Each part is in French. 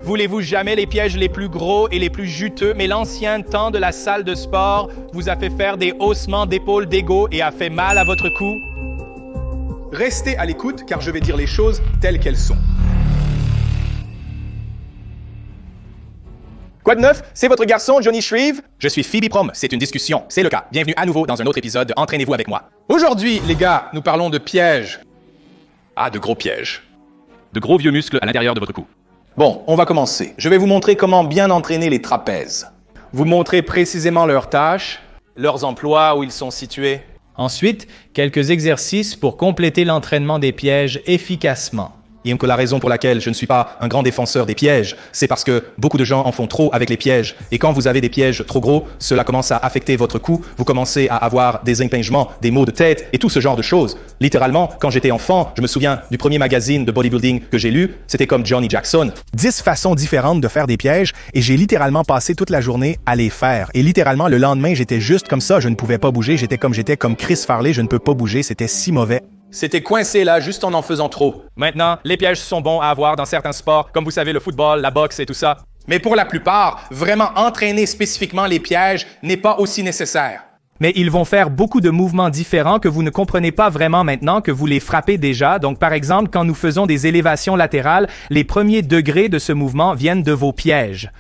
Voulez-vous jamais les pièges les plus gros et les plus juteux, mais l'ancien temps de la salle de sport vous a fait faire des haussements d'épaules d'ego et a fait mal à votre cou? Restez à l'écoute car je vais dire les choses telles qu'elles sont. Quoi de neuf? C'est votre garçon, Johnny Shreve? Je suis Phoebe Prom, c'est une discussion, c'est le cas. Bienvenue à nouveau dans un autre épisode de Entraînez-vous avec moi. Aujourd'hui, les gars, nous parlons de pièges. Ah, de gros pièges. De gros vieux muscles à l'intérieur de votre cou. Bon, on va commencer. Je vais vous montrer comment bien entraîner les trapèzes. Vous montrer précisément leurs tâches, Leurs emplois, où ils sont situés. Ensuite, quelques exercices pour compléter l'entraînement des pièges efficacement. Et que la raison pour laquelle je ne suis pas un grand défenseur des pièges, c'est parce que beaucoup de gens en font trop avec les pièges. Et quand vous avez des pièges trop gros, cela commence à affecter votre cou. Vous commencez à avoir des impingements, des maux de tête et tout ce genre de choses. Littéralement, quand j'étais enfant, je me souviens du premier magazine de bodybuilding que j'ai lu, c'était comme Johnny Jackson. 10 façons différentes de faire des pièges et j'ai littéralement passé toute la journée à les faire. Et littéralement, le lendemain, j'étais juste comme ça, je ne pouvais pas bouger, j'étais comme Chris Farley, je ne peux pas bouger, c'était si mauvais. c'était coincé là juste en faisant trop. Maintenant, les pièges sont bons à avoir dans certains sports, comme vous savez le football, la boxe et tout ça. Mais pour la plupart, vraiment entraîner spécifiquement les pièges n'est pas aussi nécessaire. Mais ils vont faire beaucoup de mouvements différents que vous ne comprenez pas vraiment maintenant que vous les frappez déjà. Donc, par exemple, quand nous faisons des élévations latérales, les premiers degrés de ce mouvement viennent de vos pièges.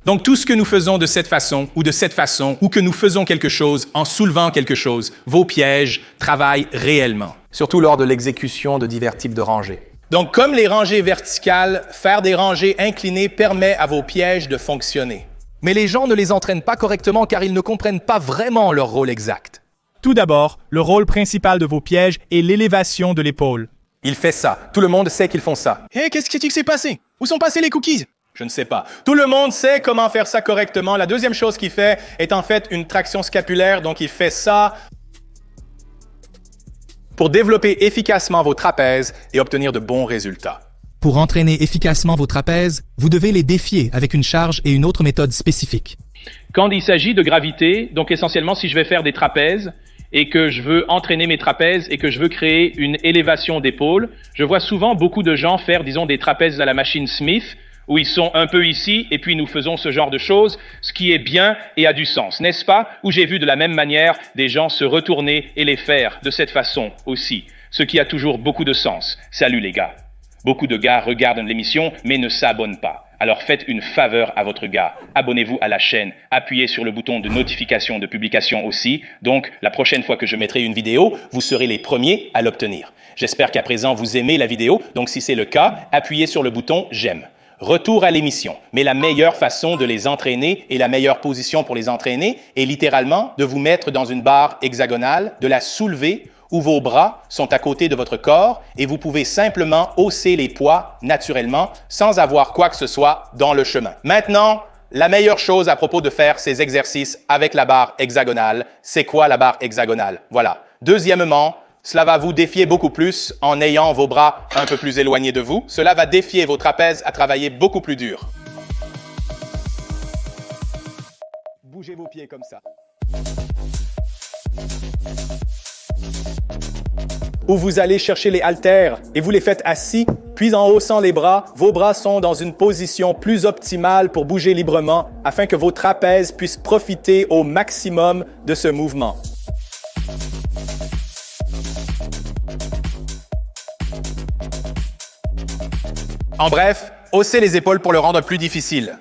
Donc tout ce que nous faisons de cette façon, ou que nous faisons quelque chose en soulevant quelque chose, vos pièges travaillent réellement. Surtout lors de l'exécution de divers types de rangées. Donc comme les rangées verticales, faire des rangées inclinées permet à vos pièges de fonctionner. Mais les gens ne les entraînent pas correctement car ils ne comprennent pas vraiment leur rôle exact. Tout d'abord, le rôle principal de vos pièges est l'élévation de l'épaule. Il fait ça. Tout le monde sait qu'ils font ça. Hé, qu'est-ce qui s'est passé? Où sont passés les cookies? Je ne sais pas. Tout le monde sait comment faire ça correctement. La deuxième chose qu'il fait est en fait une traction scapulaire, donc il fait ça pour développer efficacement vos trapèzes et obtenir de bons résultats. Pour entraîner efficacement vos trapèzes, vous devez les défier avec une charge et une autre méthode spécifique. Quand il s'agit de gravité, donc essentiellement si je vais faire des trapèzes et que je veux entraîner mes trapèzes et que je veux créer une élévation d'épaule, je vois souvent beaucoup de gens faire, disons, des trapèzes à la machine Smith, où ils sont un peu ici, et puis nous faisons ce genre de choses, ce qui est bien et a du sens, n'est-ce pas? Où j'ai vu de la même manière des gens se retourner et les faire de cette façon aussi, ce qui a toujours beaucoup de sens. Salut les gars. Beaucoup de gars regardent l'émission, mais ne s'abonnent pas. Alors faites une faveur à votre gars. Abonnez-vous à la chaîne. Appuyez sur le bouton de notification de publication aussi. Donc, la prochaine fois que je mettrai une vidéo, vous serez les premiers à l'obtenir. J'espère qu'à présent, vous aimez la vidéo. Donc, si c'est le cas, appuyez sur le bouton « J'aime ». Retour à l'émission. Mais la meilleure façon de les entraîner et la meilleure position pour les entraîner est littéralement de vous mettre dans une barre hexagonale, de la soulever où vos bras sont à côté de votre corps et vous pouvez simplement hausser les poids naturellement sans avoir quoi que ce soit dans le chemin. Maintenant, la meilleure chose à propos de faire ces exercices avec la barre hexagonale, c'est quoi la barre hexagonale? Voilà. Deuxièmement, cela va vous défier beaucoup plus en ayant vos bras un peu plus éloignés de vous. Cela va défier vos trapèzes à travailler beaucoup plus dur. Bougez vos pieds comme ça. Où vous allez chercher les haltères et vous les faites assis, puis en haussant les bras, vos bras sont dans une position plus optimale pour bouger librement afin que vos trapèzes puissent profiter au maximum de ce mouvement. En bref, haussez les épaules pour le rendre plus difficile.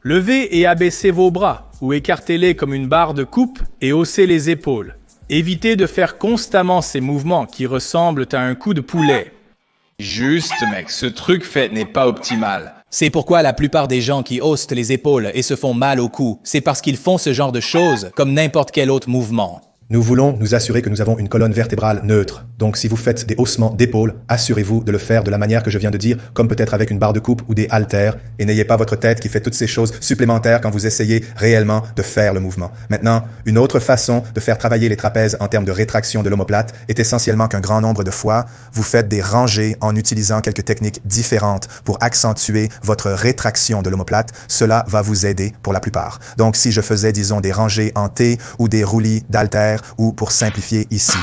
Levez et abaissez vos bras, ou écartez-les comme une barre de coupe et haussez les épaules. Évitez de faire constamment ces mouvements qui ressemblent à un coup de poulet. Juste, mec, ce truc fait n'est pas optimal. C'est pourquoi la plupart des gens qui haussent les épaules et se font mal au cou, c'est parce qu'ils font ce genre de choses comme n'importe quel autre mouvement. Nous voulons nous assurer que nous avons une colonne vertébrale neutre. Donc si vous faites des haussements d'épaules, assurez-vous de le faire de la manière que je viens de dire, comme peut-être avec une barre de coupe ou des haltères, et n'ayez pas votre tête qui fait toutes ces choses supplémentaires quand vous essayez réellement de faire le mouvement. Maintenant, une autre façon de faire travailler les trapèzes en termes de rétraction de l'omoplate est essentiellement qu'un grand nombre de fois, vous faites des rangées en utilisant quelques techniques différentes pour accentuer votre rétraction de l'omoplate. Cela va vous aider pour la plupart. Donc si je faisais, disons, des rangées en T ou des roulis d'haltères, ou pour simplifier ici.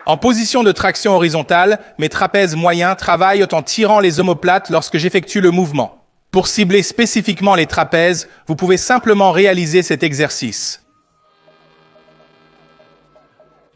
En position de traction horizontale, mes trapèzes moyens travaillent en tirant les omoplates lorsque j'effectue le mouvement. Pour cibler spécifiquement les trapèzes, vous pouvez simplement réaliser cet exercice.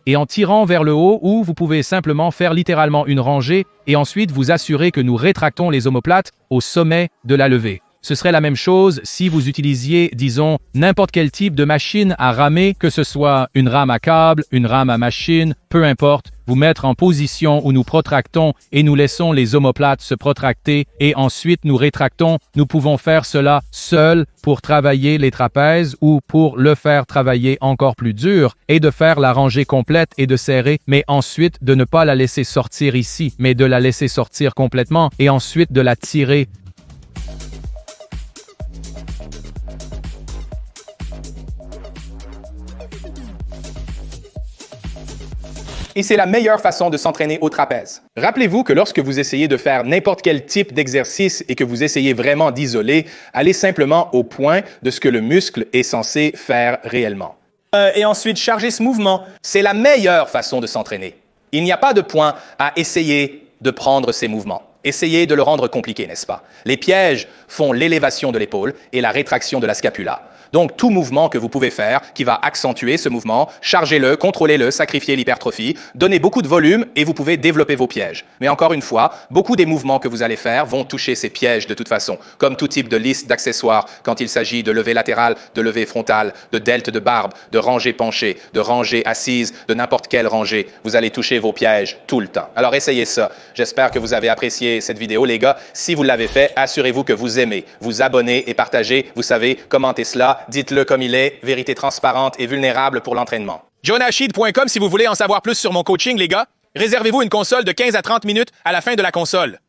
Et en tirant vers le haut, ou vous pouvez simplement faire littéralement une rangée et ensuite vous assurer que nous rétractons les omoplates au sommet de la levée. Ce serait la même chose si vous utilisiez, disons, n'importe quel type de machine à ramer, que ce soit une rame à câble, une rame à machine, peu importe, vous mettre en position où nous protractons et nous laissons les omoplates se protracter et ensuite nous rétractons. Nous pouvons faire cela seuls pour travailler les trapèzes ou pour le faire travailler encore plus dur et de faire la rangée complète et de serrer, mais ensuite de ne pas la laisser sortir ici, mais de la laisser sortir complètement et ensuite de la tirer. Et c'est la meilleure façon de s'entraîner au trapèze. Rappelez-vous que lorsque vous essayez de faire n'importe quel type d'exercice et que vous essayez vraiment d'isoler, allez simplement au point de ce que le muscle est censé faire réellement. Et ensuite, charger ce mouvement. C'est la meilleure façon de s'entraîner. Il n'y a pas de point à essayer de prendre ces mouvements. Essayez de le rendre compliqué, n'est-ce pas? Les pièges font l'élévation de l'épaule et la rétraction de la scapula. Donc, tout mouvement que vous pouvez faire qui va accentuer ce mouvement, chargez-le, contrôlez-le, sacrifiez l'hypertrophie, donnez beaucoup de volume et vous pouvez développer vos pièges. Mais encore une fois, beaucoup des mouvements que vous allez faire vont toucher ces pièges de toute façon, comme tout type de liste d'accessoires quand il s'agit de levée latérale, de levée frontale, de delte de barbe, de rangée penchée, de rangée assise, de n'importe quelle rangée. Vous allez toucher vos pièges tout le temps. Alors, essayez ça. J'espère que vous avez apprécié cette vidéo, les gars. Si vous l'avez fait, assurez-vous que vous aimez, vous abonnez et partagez. Vous savez, commentez cela. Dites-le comme il est, vérité transparente et vulnérable pour l'entraînement. JohnAshid.com si vous voulez en savoir plus sur mon coaching, les gars. Réservez-vous une console de 15 à 30 minutes à la fin de la console.